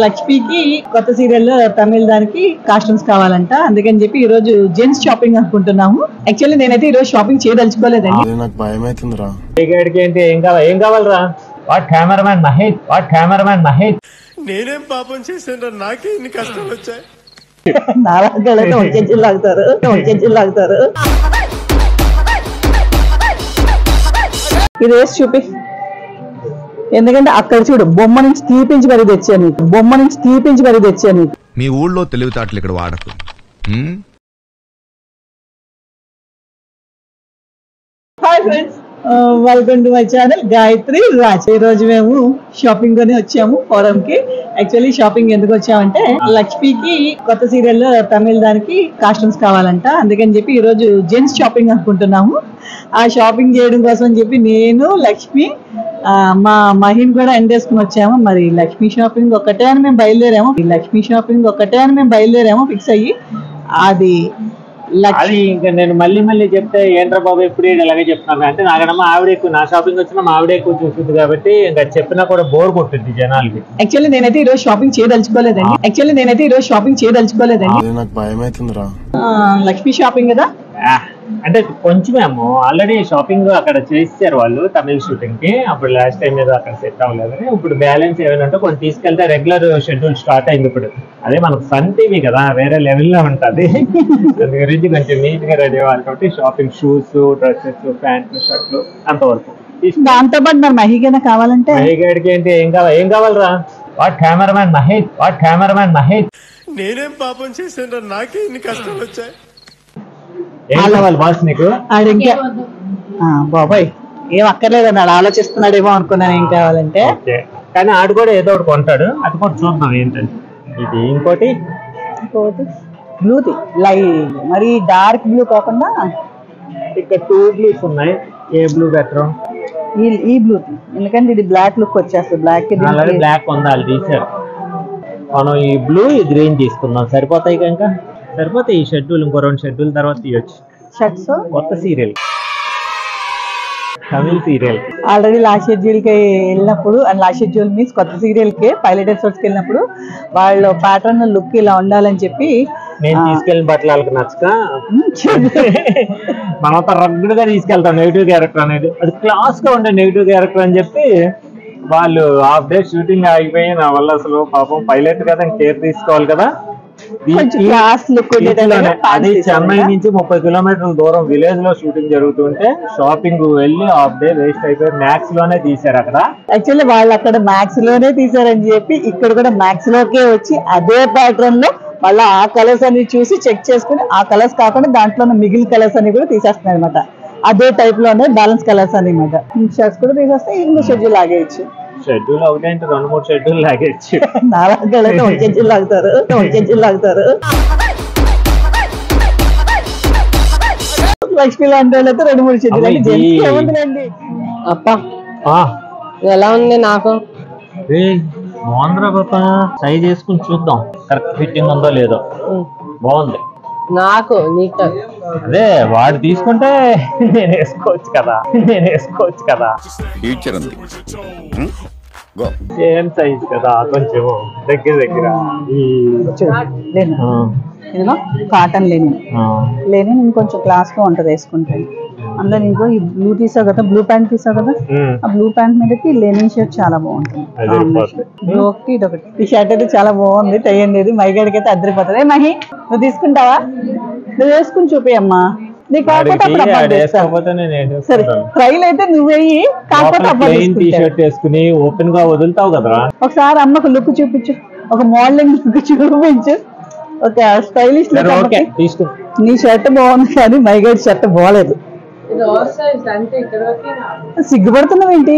లక్ష్మికి కొత్త సీరియల్ తమిళ దానికి కాస్ట్యూమ్స్ కావాలంట, అందుకని చెప్పి ఈ రోజు జెంట్స్ షాపింగ్ అనుకుంటున్నాము. యాక్చువల్లీ నేనైతే ఈ రోజు షాపింగ్ చేయదలుచుకోలేదండి. నాకు భయం అవుతుందిరా. ఏం కావాలరా? వాట్ కెమెరామ్యాన్ మహేష్ నేనేం పాపం చేశాను, నాకే ఇన్ని కష్టాలు వచ్చాయి. నాలుగు వంకెజ్జీలు లాగుతారు. ఇది వేసి చూపి, ఎందుకంటే అక్కడ చూడు బొమ్మ నుంచి తీపించి మరి తెచ్చాను. మీ ఊళ్ళో తెలివితేటలు ఇక్కడ వాడకు. Hi friends, welcome to my channel Gayatri Raj. ఈ రోజు మేము షాపింగ్ కొని వచ్చాము ఫోరం కి. యాక్చువల్లీ షాపింగ్ ఎందుకు వచ్చామంటే లక్ష్మికి కొత్త సీరియల్ తమిళ దానికి కాస్ట్యూమ్స్ కావాలంట, అందుకని చెప్పి ఈ రోజు జెంట్స్ షాపింగ్ అనుకుంటున్నాము. ఆ షాపింగ్ చేయడం కోసం చెప్పి నేను లక్ష్మి మా మహిన్ కూడా ఎండేసుకుని వచ్చాము. మరి లక్ష్మీ షాపింగ్ ఒక్కటే అని మేము బయలుదేరాము ఫిక్స్ అయ్యి. అది ఇంకా నేను మళ్ళీ చెప్తే ఏంట్రా బాబు ఎప్పుడు ఇలాగే చెప్తున్నాను అంటే, నాకనమ్మా ఆవిడ ఎక్కువ, నా షాపింగ్ వచ్చినా మా ఆవిడ ఎక్కువ చూస్తుంది కాబట్టి ఇంకా చెప్పినా కూడా బోర్ కొట్టుద్ది జనాలకి. యాక్చువల్లీ నేనైతే ఈ రోజు షాపింగ్ చేయదలుచుకోలేదండి. నాకు భయం అవుతుందిరా. లక్ష్మీ షాపింగ్ కదా అంటే కొంచెమేమో ఆల్రెడీ షాపింగ్ అక్కడ చేశారు వాళ్ళు తమిళ షూటింగ్ కి. అప్పుడు లాస్ట్ టైం ఏదో అక్కడ సెట్ అవ్వలేదని ఇప్పుడు బ్యాలెన్స్ ఏమైనా ఉంటే కొన్ని తీసుకెళ్తే రెగ్యులర్ షెడ్యూల్ స్టార్ట్ అయింది. ఇప్పుడు అదే మనకు సన్ టీవీ కదా, వేరే లెవెల్లో ఉంటుంది. దాని గురించి కొంచెం నీట్ గా రెడీ అవ్వాలి కాబట్టి షాపింగ్, షూస్, డ్రెస్సెస్, ప్యాంట్లు, షర్ట్లు అంతవరకు. దాంతో పాటు మరి మహిగన కావాలంటే మహిగడికి ఏంటి ఏం కావాలరా? వాట్ కెమెరామ్యాన్ మహేష్ నేనేం పాపం చేశాను, నాకే ఇన్ని కష్టాలు వచ్చాయి. ఏం కావాలి బాస్ నీకు? ఆడింకా బాబాయ్ ఏం అక్కర్లేదన్నాడు, ఆలోచిస్తున్నాడేమో అనుకున్నాను ఏం కావాలంటే. కానీ ఆడు కూడా ఏదో ఒకటి కొంటాడు, అది కూడా చూద్దాం ఏంటంటే. ఇది ఇంకోటి బ్లూది లైట్, మరి డార్క్ బ్లూ కాకుండా ఇక్కడ 2 బ్లూస్ ఉన్నాయి. ఏ బ్లూ బెటర్? ఈ బ్లూ, ఎందుకంటే ఇది బ్లాక్ లుక్ వచ్చేస్తుంది. బ్లాక్ ఉండాలి తీసారు. మనం ఈ బ్లూ, ఈ గ్రీన్ తీసుకుందాం, సరిపోతాయి. ఇంకా సరిపోతే ఈ షెడ్యూల్ ఇంకో 2 షెడ్యూల్ తర్వాత తీయొచ్చు. షర్ట్స్ కొత్త సీరియల్, తమిళ సీరియల్. ఆల్రెడీ లాస్ట్ షెడ్యూల్ కి వెళ్ళినప్పుడు, అండ్ లాస్ట్ షెడ్యూల్ మీన్స్ కొత్త సీరియల్ కి పైలట్ ఎపిసోడ్స్ కి వెళ్ళినప్పుడు వాళ్ళు ప్యాటర్న్ లుక్ ఇలా ఉండాలని చెప్పి నేను తీసుకెళ్ళిన బట్టలు వాళ్ళకి నచ్చక మనతో రగ్గుడుగా తీసుకెళ్తాం. నెగిటివ్ క్యారెక్టర్ అనేది అది క్లాస్ గా ఉండే నెగిటివ్ క్యారెక్టర్ అని చెప్పి వాళ్ళు హాఫ్ డే షూటింగ్ ఆగిపోయి నా వల్ల అసలు పాపం పైలట్ కదా కేర్ తీసుకోవాలి కదా. అది చెన్నై నుంచి 30 కిలోమీటర్ల దూరం విలేజ్ లో షూటింగ్ జరుగుతుంటే షాపింగ్ వెళ్ళి హాఫ్ డే వేస్ట్ అయిపోయి మ్యాక్స్ లోనే తీసారు అక్కడ. యాక్చువల్లీ వాళ్ళు అక్కడ మ్యాక్స్ లోనే తీసారని చెప్పి ఇక్కడ కూడా మ్యాక్స్ లోకే వచ్చి అదే ప్యాటర్న్ లో మళ్ళీ ఆ కలర్స్ అన్ని చూసి చెక్ చేసుకుని ఆ కలర్స్ కాకుండా దాంట్లో మిగిలిన కలర్స్ అన్ని కూడా తీసేస్తున్నాయి అనమాట. అదే టైప్ లోనే బ్యాలెన్స్ కలర్స్ అనమాట. షర్ట్స్ కూడా తీసేస్తే ఇంకో షెడ్యూల్ లాగేయచ్చు. షెడ్యూల్ ఒకటి అంటే 2-3 షెడ్యూల్ లాగేయచ్చు. నాలుగు వంకెజ్జీలు లాగుతారు. లక్ష్మి లాంటి వాళ్ళైతే 2-3 షెడ్యూల్. అప్పా ఎలా ఉంది నాకు? బాగుందిరా పాపా, సైజ్ చేసుకుని చూద్దాం కరెక్ట్ ఫిట్టింగ్ ఉందో లేదో. బాగుంది నాకు. నీకు అదే వాడు తీసుకుంటే నేను వేసుకోవచ్చు కదా. సేమ్ సైజ్ కదా, కొంచెం దగ్గర కాటన్ లేని ఇంకొంచెం క్లాస్ గా ఉంటది వేసుకుంటే. అందులో ఇంకో ఈ బ్లూ తీసావు కదా, బ్లూ ప్యాంట్ తీసావు కదా, ఆ బ్లూ ప్యాంట్ మీదకి లెనిన్ షర్ట్ చాలా బాగుంటుంది. బ్లూ ఒకటి ఇదొకటి. ఈ షర్ట్ అయితే చాలా బాగుంది, టై అనేది మైగడికి అయితే అద్దరిపోతుంది. మహి నువ్వు తీసుకుంటావా? నువ్వు వేసుకుని చూపియమ్మా. నీకు కాకపోతే సరే ట్రైల్ అయితే నువ్వు వెయ్యి, కాకపోతే వేసుకుని ఓపెన్ గా వదులుతావు కదరా. ఒకసారి అమ్మకు లుక్ చూపించు, ఒక మోడలింగ్ లుక్ చూపించు, ఒక స్టైలిష్ లుక్. నీ షర్ట్ బాగుంది కానీ మైగడి షర్ట్ బాగలేదు. సిగ్గుపడుతున్నావు ఏంటి?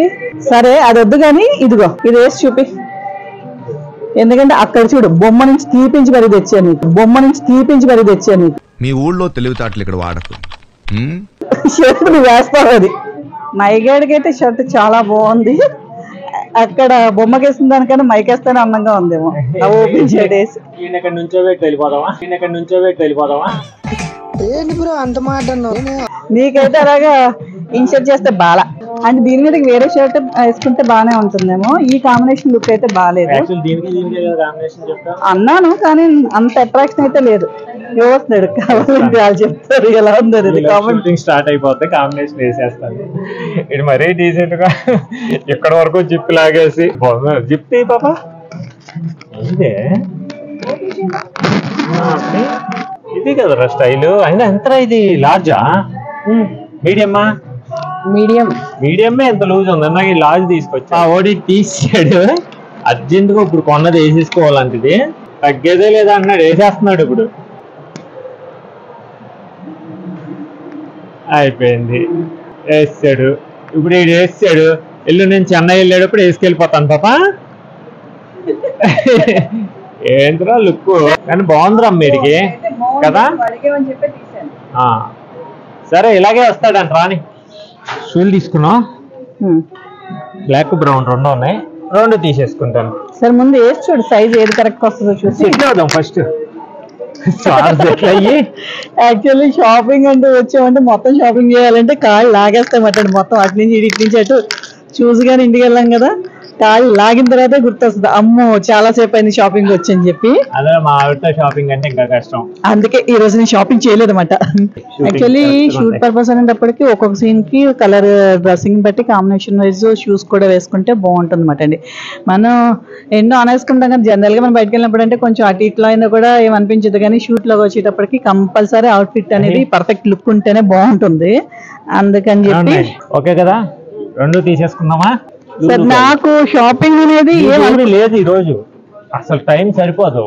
సరే అది వద్దు కానీ ఇదిగో ఇది వేసి చూపి, ఎందుకంటే అక్కడ చూడు బొమ్మ నుంచి తీపించి మరి తెచ్చాను. మీ ఊళ్ళో తెలివితేటలు ఇక్కడ వాడకు. షర్ట్ నువ్వు వేస్తావు. అది మైగడికి అయితే షర్ట్ చాలా బాగుంది. అక్కడ బొమ్మకేసిన దానికన్నా మైకేస్తేనే అందంగా ఉందేమో. ఓపెన్ షర్ట్ వేసి నుంచో వెళ్ళిపోదామా. నీకైతే అలాగా ఇన్షర్ట్ చేస్తే బాలా అంటే దీని మీద వేరే షర్ట్ వేసుకుంటే బానే ఉంటుందేమో. ఈ కాంబినేషన్ లుక్ అయితే బాగాలేదు అన్నాను, కానీ అంత అట్రాక్షన్ అయితే లేదు. చూస్తున్నాడు కావాలంటే వాళ్ళు చెప్తారు ఎలా ఉంది కామెంట్ స్టార్ట్ అయిపోతే కాంబినేషన్ వేసేస్తాను. ఇది మరీ డీసెంట్ గా ఇక్కడ వరకు జిప్ లాగేసి జిప్ తీ పాపా. ఇదే ఇది కదరా స్టైల్. అయినా ఎంత ఇది లార్జా మీడియమ్మా? మీడియమే ఎంత లూజ్ ఉంది. నాకు లార్జ్ తీసుకొచ్చా. ఓడి తీసాడు అర్జెంట్ గా. ఇప్పుడు కొన్నది వేసేసుకోవాలంటది, తగ్గేదే లేదా అన్నాడు. వేసేస్తున్నాడు ఇప్పుడు. అయిపోయింది, వేసాడు. ఇప్పుడు ఈడు వేసాడు. ఎల్లు నేను చెన్నై వెళ్ళేటప్పుడు వేసుకెళ్ళిపోతాను పాపా. ఏంద్రా లుక్ కానీ బాగుందిరా అమ్మేడికి కదా. సరే ఇలాగే వస్తాడంట రాని. షూలు తీసుకున్నా, బ్లాక్ బ్రౌన్ రెండు ఉన్నాయి, రెండు తీసేసుకుంటాను. సరే ముందు వేసి చూడు సైజ్ ఏది కరెక్ట్ వస్తుందో చూసి అవుదాం ఫస్ట్. యాక్చువల్లీ షాపింగ్ అంటే వచ్చామంటే మొత్తం షాపింగ్ చేయాలంటే కాళ్ళు లాగేస్తామట మొత్తం. అటు నుంచి ఇటు నుంచి అటు చూసుగానే ఇంటికి వెళ్ళాం కదా, కాళ్ళు లాగిన తర్వాతే గుర్తొస్తుంది అమ్మో చాలా సేపు అయింది షాపింగ్ వచ్చి అని చెప్పి. అదే మా ఆవిడతో షాపింగ్ అంటే ఇంకా కష్టం. అందుకే ఈ రోజు నేను షాపింగ్ చేయలేదన్నమాట. యాక్చువల్లీ షూట్ పర్పస్ అనేటప్పటికి ఒక్కొక్క సీన్ కి కలర్ డ్రెస్సింగ్ బట్టి కాంబినేషన్ వైజ్ షూస్ కూడా వేసుకుంటే బాగుంటుంది అనమాట అండి. మనం ఎన్నో అనేసుకుంటాం కానీ జనరల్ గా మనం బయటకు వెళ్ళినప్పుడు అంటే కొంచెం అటు ఇట్లా అయినా కూడా ఏమనిపించదు, కానీ షూట్ లోకి వచ్చేటప్పటికి కంపల్సరీ అవుట్ ఫిట్ అనేది పర్ఫెక్ట్ లుక్ ఉంటేనే బాగుంటుంది. అందుకని చెప్పి ఓకే కదా, రెండు తీసేసుకుందామా? సార్ నాకు షాపింగ్ అనేది ఏమీ లేదు ఈ రోజు, అసలు టైం సరిపోదు.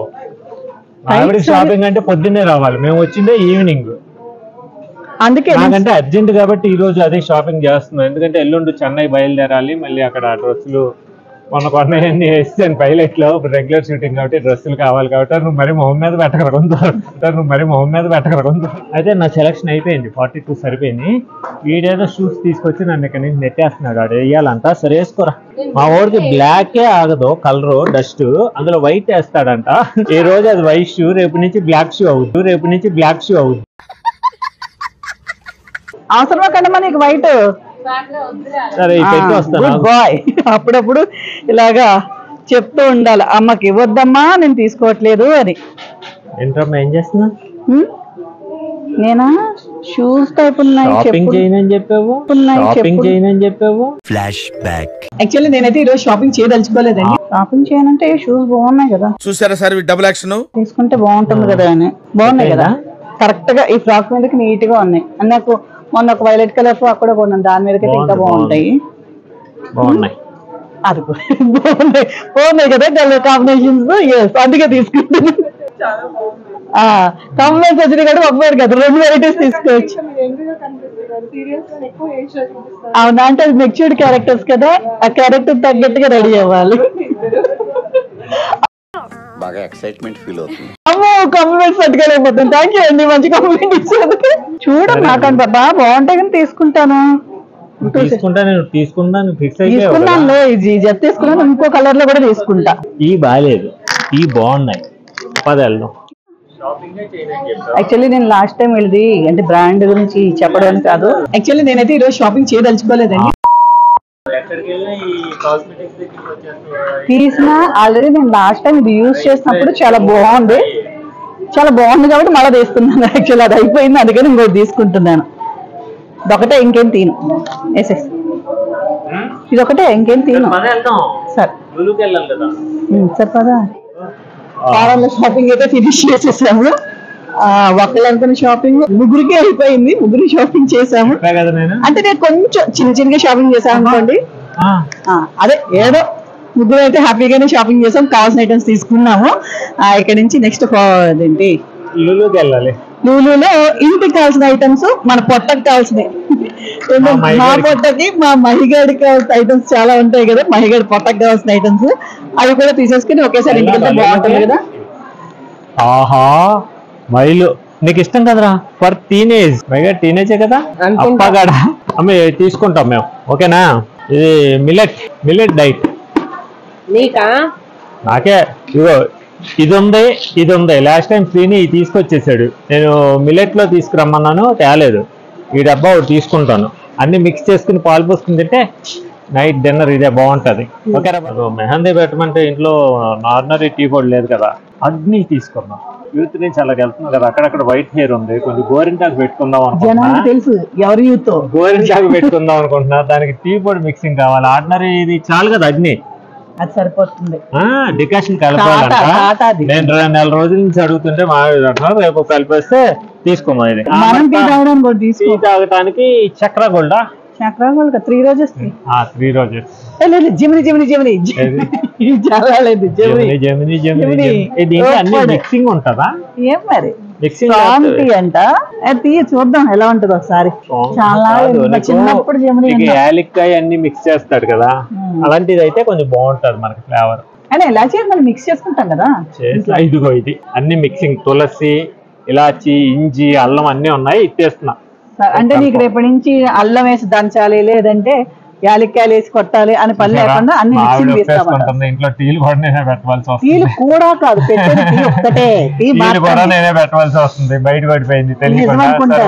ఆవిడ షాపింగ్ అంటే పొద్దున్నే రావాలి, మేము వచ్చిందే ఈవినింగ్. అందుకే నాకంటే అర్జెంట్ కాబట్టి ఈ రోజు అదే షాపింగ్ చేస్తున్నాం. ఎందుకంటే ఎల్లుండి చెన్నై బయలుదేరాలి, మళ్ళీ అక్కడ డ్రెస్సులు మొన్న కొన్నాయన్నీ వేస్తాను పైలట్ లో. రెగ్యులర్ షూటింగ్ కాబట్టి డ్రెస్సులు కావాలి కాబట్టి నువ్వు మరి మొహం మీద పెట్టకరకుందు. అయితే నా సెలక్షన్ అయిపోయింది, 42 సరిపోయింది. వీడేదో షూస్ తీసుకొచ్చి నన్ను ఇక్కడ నుంచి నెట్టేస్తున్నాడు. ఆడు వేయాలంట. సరే వేసుకోరా. మా ఊరికి బ్లాకే ఆగదు కలరు, డస్ట్, అందులో వైట్ వేస్తాడంట. ఈ రోజు అది వైట్ షూ, రేపు నుంచి బ్లాక్ షూ అవుద్ది. అవసరమా కదమ్మా నీకు వైట్? సరే వస్తాను బాయ్. అప్పుడప్పుడు ఇలాగా చెప్తూ ఉండాలి అమ్మకి, వద్దమ్మా నేను తీసుకోవట్లేదు అని. ఏంటమ్మా ఏం చేస్తున్నా? నేనా షూస్ టైప్ ఉన్నాయి చెప్పావు. Flash back. యాక్చువల్లీ నేనైతే ఈ రోజు షాపింగ్ చేయదలుచుకోలేదండి. షాపింగ్ చేయనంటే షూస్ బాగున్నాయి కదా, చూసారా సార్ డబుల్ యాక్షన్ తీసుకుంటే బాగుంటుంది కదా అని. బాగున్నాయి కదా, కరెక్ట్ గా ఈ ఫ్రాక్ మీదకి నీట్ గా ఉన్నాయి. నాకు మొన్న ఒక వైలెట్ కలర్ ఫ్రాక్ కూడా కొన్నాను, దాని మీదకి ఇంకా బాగుంటాయి. అది బాగున్నాయి కదా కలర్ కాంబినేషన్స్, అందుకే తీసుకుంటాను. కాంబినేషన్ వచ్చింది కూడా పంపారు కదా, 2 వెరైటీస్ తీసుకోవచ్చు. అవునా, అంటే అది మెచ్యూర్డ్ క్యారెక్టర్స్ కదా, ఆ క్యారెక్టర్ తగ్గట్టుగా రెడీ అవ్వాలి. బాగా ఎక్సైట్మెంట్ ఫీల్ అవుతుంది. అమ్మో కాంప్లిమెంట్స్ పట్టుకోలేకపోతాను. థ్యాంక్ యూ అండి, మంచి కాంప్లిమెంట్ ఇచ్చారు. చూడండి నాకంత బాగా బాగుంటాయి కానీ తీసుకుంటాను. తీసుకున్నాను ఇది జస్ట్ తీసుకున్నాను, ఇంకో కలర్ లో కూడా తీసుకుంటా. ఈ బాగాలేదు, ఈ బాగున్నాయి. యాక్చువల్లీ నేను లాస్ట్ టైం వెళ్ళి అంటే బ్రాండ్ గురించి చెప్పడం కాదు, యాక్చువల్లీ నేనైతే ఈరోజు షాపింగ్ చేయదలుచుకోలేదండి. తీసిన ఆల్రెడీ నేను లాస్ట్ టైం ఇది యూజ్ చేసినప్పుడు చాలా బాగుంది కాబట్టి మళ్ళీ తీసుకున్నాను. యాక్చువల్లీ అది అయిపోయింది, అందుకని ఇంకోటి తీసుకుంటున్నాను. ఇదొకటే, ఇంకేం తీను. ఎస్ఎస్ ఇదొకటే, ఇంకేం తీను. సార్ సార్ పదా వారాల్లో షాపింగ్ అయితే ఫినిష్ చేసేసాము. ఒక్కళ్ళు అనుకున్న షాపింగ్ ముగ్గురికి అయిపోయింది, ముగ్గురు షాపింగ్ చేసాము. అంటే నేను కొంచెం చిన్నగా షాపింగ్ చేశాను అనుకోండి, అదే ఏదో ముగ్గురు అయితే హ్యాపీగానే షాపింగ్ చేసాం, కావాల్సిన ఐటమ్స్ తీసుకున్నాము. ఇక్కడ నుంచి నెక్స్ట్ అదేంటి లూలులో ఇంటికి కావాల్సిన ఐటమ్స్, మన పొట్టకి కావాల్సినవి. మా పొట్టకి మా మహిగాడికి కావాల్సిన ఐటమ్స్ చాలా ఉంటాయి కదా, మహిగాడి పొట్టకి కావాల్సిన ఐటమ్స్ అవి కూడా తీసేసుకుని ఒకేసారి ఇంటికి వెళ్తే బాగుంటుంది కదా. ఆహా మైలు నీకు ఇష్టం కదరా, ఫర్ టీనేజ్. టీనేజే కదా అప్పగాడ. అమ్మ తీసుకుంటాం మేము, ఓకేనా? ఇది మిల్లెట్ డైట్. నాకే ఇగో ఇది ఉంది లాస్ట్ టైం శ్రీని తీసుకొచ్చేసాడు. నేను మిల్లెట్ లో తీసుకురమ్మన్నాను, తేలేదు. ఈ డబ్బా ఒకటి తీసుకుంటాను, అన్ని మిక్స్ చేసుకుని పాలు పోసుకుని తింటే నైట్ డిన్నర్ ఇదే బాగుంటది. ఓకే, మెహందీ పెట్టమంటే ఇంట్లో నార్మల్ టీ పొడి లేదు కదా, అగ్ని తీసుకున్నాం. యూత్ నుంచి అలాగ వెళ్తున్నాం కదా, అక్కడక్కడ వైట్ హెయిర్ ఉంది, కొంచెం గోరింటాకు పెట్టుకుందాం అనుకుంటున్నా. తెలుసు ఎవరి యూత్ గోరింటాకు పెట్టుకుందాం అనుకుంటున్నా, దానికి టీ పొడి మిక్సింగ్ కావాలి. ఆర్డినరీ ఇది చాలు కదా అగ్ని, అది సరిపోతుంది. డికాషన్ కలపాలంట. నేను నెల రోజుల నుంచి అడుగుతుంటే మాట్లాడు అంటున్నారు, రేపు కలిపేస్తే తీసుకోమా. ఇది మనం టీ తాగడానికి కూడా టీ తాగడానికి చక్ర గోల్డా, చక్ర గోల్డ్ 3 రోజెస్ 3 రోజెస్ జమిని చాలా లేదు. దీంట్లో అన్ని మిక్సింగ్ ఉంటదా? ఏం మరి మిక్సింగ్ అంట, టీ చూద్దాం ఎలా ఉంటది ఒకసారి. చాలా చిన్నప్పుడు జమిని యాలక్కాయ అన్ని మిక్స్ చేస్తాడు కదా, అలాంటిది అయితే కొంచెం బాగుంటది మనకి ఫ్లేవర్. అని ఎలా చేయాలి, మనం మిక్స్ చేసుకుంటాం కదా. ఇదిగో ఇది అన్ని మిక్సింగ్, తులసి, ఇలాచి, ఇంజి, అల్లం అన్ని ఉన్నాయి, ఇచ్చేస్తున్నా. అంటే నీకు రేపటి నుంచి అల్లం వేసి దంచాలి, లేదంటే యాలక్కాయలు వేసి కొట్టాలి అని పని లేకుండా అన్ని మిక్సింగ్ చేస్తాం. ఇంట్లో టీలు కూడా నేనే పెట్టవలసి వస్తుంది. టీలు కూడా కాదు, ఒక్కటే టీ కూడా నేనే పెట్టవలసి వస్తుంది. బయట పడిపోయింది తెలియకుండా.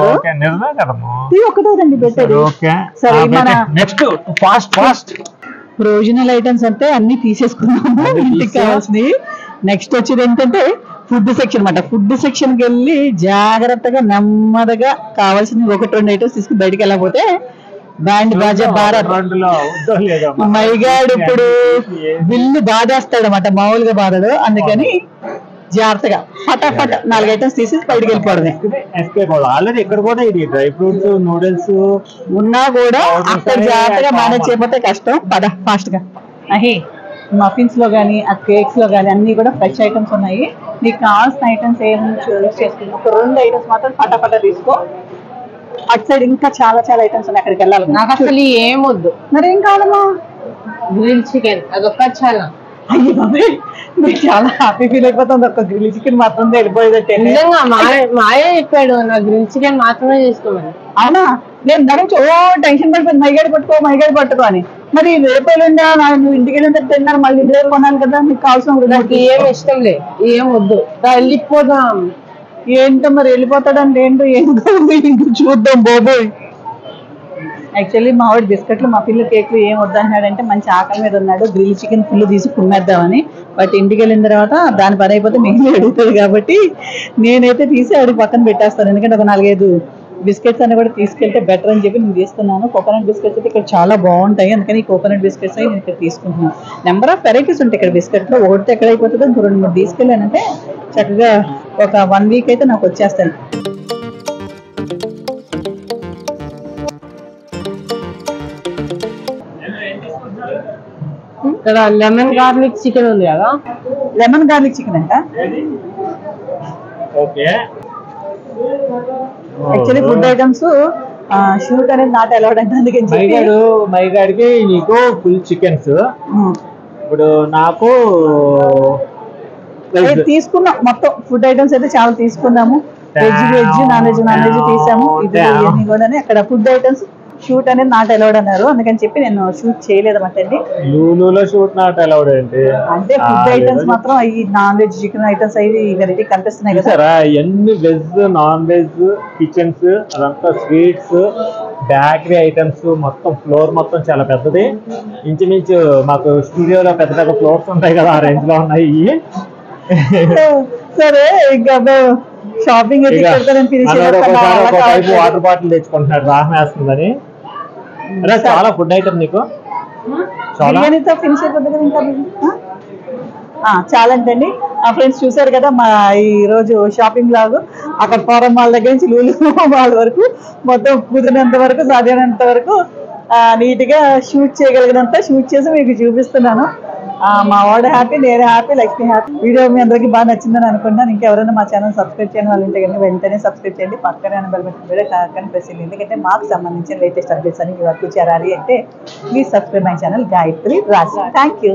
టీ ఒక్కటేదండి పెట్టేది. సరే, మన నెక్స్ట్ ఫాస్ట్ ప్రొవిజనల్ ఐటమ్స్ అంటే అన్ని తీసేసుకున్నాము ఇంటికి కావాల్సినవి. నెక్స్ట్ వచ్చేది ఏంటంటే ఫుడ్ సెక్షన్ అన్నమాట. ఫుడ్ సెక్షన్ కి వెళ్ళి జాగ్రత్తగా నెమ్మదిగా కావాల్సిన 1-2 ఐటమ్స్ తీసుకుని బయటకు వెళ్ళకపోతే బ్యాండ్ బాజా భారత్ మైగాడు ఇప్పుడు బిల్లు బాధేస్తాడు అన్నమాట, మామూలుగా బాధడు. అందుకని జాగ్రత్తగా ఫటాఫట్ 4 ఐటమ్స్ తీసి బయటకు వెళ్ళిపోవడమే. ఆల్రెడీ ఇక్కడ కూడా ఇది డ్రై ఫ్రూట్స్, నూడిల్స్ ఉన్నా కూడా అక్కడ జాగ్రత్తగా మేనేజ్ చేయకపోతే కష్టం. పద ఫాస్ట్ గా. మఫిన్స్ లో గానీ, ఆ కేక్స్ లో గానీ అన్ని కూడా ఫ్రెష్ ఐటమ్స్ ఉన్నాయి. నీకు కావాల్సిన ఐటమ్స్ ఏమి చూస్ చేసుకున్నావు, ఒక 2 ఐటమ్స్ మాత్రం ఫటాఫట తీసుకో. అటు సైడ్ ఇంకా చాలా చాలా ఐటమ్స్ ఉన్నాయి, అక్కడికి వెళ్ళాలి. నాకు అసలు ఏం వద్దు. మరి ఏం కావాలమ్మా? గ్రిల్ చికెన్ అదొక్క చాలా. అయ్యో బాబాయ్, మీకు చాలా హ్యాపీ ఫీల్ అయిపోతుంది. ఒక గ్రిల్ చికెన్ మాత్రం వెళ్ళిపోయేదట్టే. నిజంగా మాయ చెప్పాడు నా గ్రిల్ చికెన్ మాత్రమే చేసుకోమని. అవునా? నేను దానికి టెన్షన్ పడిపోయింది, మైగాడి పట్టుకో అని. మరి రేపు వెళ్ళిందా, నువ్వు ఇంటికి వెళ్ళిన తిన్నారు, మళ్ళీ ఇంటి దగ్గర కొనాలి కదా. నీకు కావాల్సిన నాకు ఏం ఇష్టం లేదు, ఏం వద్దు, వెళ్ళిపోదాం. ఏంటో మరి వెళ్ళిపోతాడంటే ఏంటో ఏం చూద్దాం బాబోయ్. యాక్చువల్లీ మా వాడు బిస్కెట్లు, మఫిన్లు, కేక్లు ఏం వద్దన్నాడంటే మంచి ఆకలి మీద ఉన్నాడు. గ్రిల్ చికెన్ ఫుల్ తీసి కుమ్మేద్దామని. బట్ ఇంటికి వెళ్ళిన తర్వాత దాని పని అయిపోతే మిగిలి అడుగుతుంది కాబట్టి నేనైతే తీసి అడిగి పక్కన పెట్టేస్తాను. ఎందుకంటే ఒక 4-5 బిస్కెట్స్ అని కూడా తీసుకెళ్తే బెటర్ అని చెప్పి నేను తీసుకున్నాను. కోకోనట్ బిస్కెట్స్ అయితే ఇక్కడ చాలా బాగుంటాయి, అందుకని ఈ కోకోనట్ బిస్కెట్స్ అయితే నేను ఇక్కడ తీసుకుంటున్నాను. నెంబర్ ఆఫ్ వెరైటీస్ ఉంటాయి ఇక్కడ బిస్కెట్లో. ఒకటితో ఎక్కడ అయిపోతుందో 2-3 తీసుకెళ్ళానంటే చక్కగా ఒక 1 వీక్ అయితే నాకు వచ్చేస్తాను. ఇక్కడ లెమన్ గార్లిక్ చికెన్ ఉంది కదా. లెమన్ గార్లిక్ చికెన్ అంట. Okay, actually food items shoot అనేది నాట్ అలౌడ్ అంటే అందుకని మైగాడికి నీకు ఫుల్ చికెన్స్. ఇప్పుడు నాకు తీసుకున్నాం మొత్తం ఫుడ్ ఐటమ్స్ అయితే చాలా తీసుకున్నాము. వెజ్, నాన్ వెజ్ తీసాము. ఇవన్నీ కూడా అక్కడ ఫుడ్ ఐటమ్స్ షూట్ అనేది నాట్ అలౌడ్ అన్నారు, అందుకని చెప్పి నేను షూట్ చేయలేదు అన్నమాట. లూలులో షూట్ నాట్ అలౌడ్ ఏంటి అంటే ఫుడ్ ఐటమ్స్ మాత్రం అవి నాన్ వెజ్ చికెన్ ఐటమ్స్ అవి వెరైటీ కనిపిస్తున్నాయి కదా. ఎన్ని వెజ్, నాన్ వెజ్ కిచెన్స్, అదంతా స్వీట్స్, బేకరీ ఐటమ్స్, మొత్తం ఫ్లోర్ మొత్తం చాలా పెద్దది. ఇంచుమించు మాకు స్టూడియోలో పెద్ద పెద్ద ఫ్లోర్స్ ఉంటాయి కదా, ఆ రేంజ్ లో ఉన్నాయి. సరే, ఇంకా షాపింగ్ వాటర్ బాటిల్ తెచ్చుకుంటున్నాడు దాహం వేస్తుందని. చాలా ఫుడ్ ఐటమ్ నీకు బిర్యానీతో ఫినిష్ అయిపోతుంది కదా ఇంకా. చాలా అండి. ఆ ఫ్రెండ్స్ చూసారు కదా మా ఈ రోజు షాపింగ్ లాగు. అక్కడ ఫారం మాల్ దగ్గర నుంచి లూలు మాల్ వరకు మొత్తం కుదిరినంత వరకు, సాధ్యమైనంత వరకు నీట్ గా షూట్ చేయగలిగినంత షూట్ చేసి మీకు చూపిస్తున్నాను. మా వాడు హ్యాపీ, నేను హ్యాపీ, లక్ష్మి హ్యాపీ. వీడియో మీ అందరికీ బాగా నచ్చిందని అనుకుంటున్నాను. ఇంకెవరైనా మా ఛానల్ సబ్స్క్రైబ్ చేయని వాళ్ళు ఉంటే కనుక వెంటనే సబ్స్క్రైబ్ చేయండి. పక్కనే బెల్ బటన్ కూడా కానీ ప్రెస్ చేయండి. ఎందుకంటే మాకు సంబంధించిన లేటెస్ట్ అప్డేట్స్ అని మీ వరకు చేరాలి అంటే please subscribe my channel Gayatri Raj. Thank you.